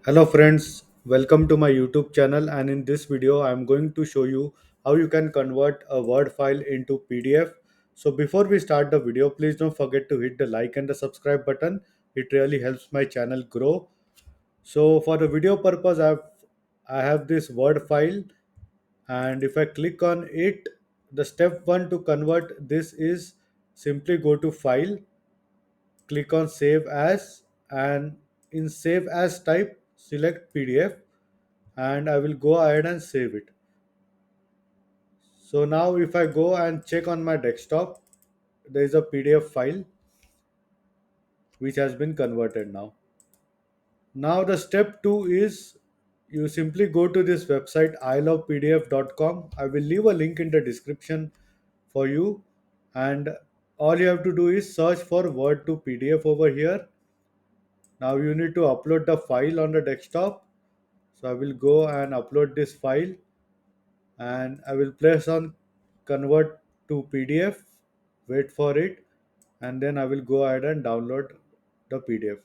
Hello friends, welcome to my YouTube channel, and in this video I am going to show you how you can convert a Word file into PDF. So before we start the video, please don't forget to hit the like and the subscribe button. It really helps my channel grow. So for the video purpose I have this Word file, and if I click on it, the step 1 to convert this is simply go to file, click on save as, and in save as type select PDF, and I will go ahead and save it. So now if I go and check on my desktop, there is a PDF file which has been converted now. Now the step 2 is you simply go to this website ilovepdf.com. I will leave a link in the description for you, and all you have to do is search for Word to PDF over here. Now you need to upload the file on the desktop. So I will go and upload this file, and I will press on convert to PDF, wait for it, and then I will go ahead and download the PDF.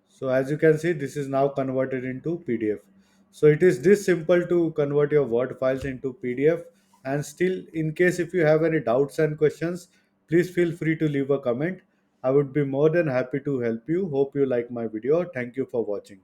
So as you can see, this is now converted into PDF. So it is this simple to convert your Word files into PDF. And still, in case if you have any doubts and questions, please feel free to leave a comment. I would be more than happy to help you. Hope you like my video. Thank you for watching.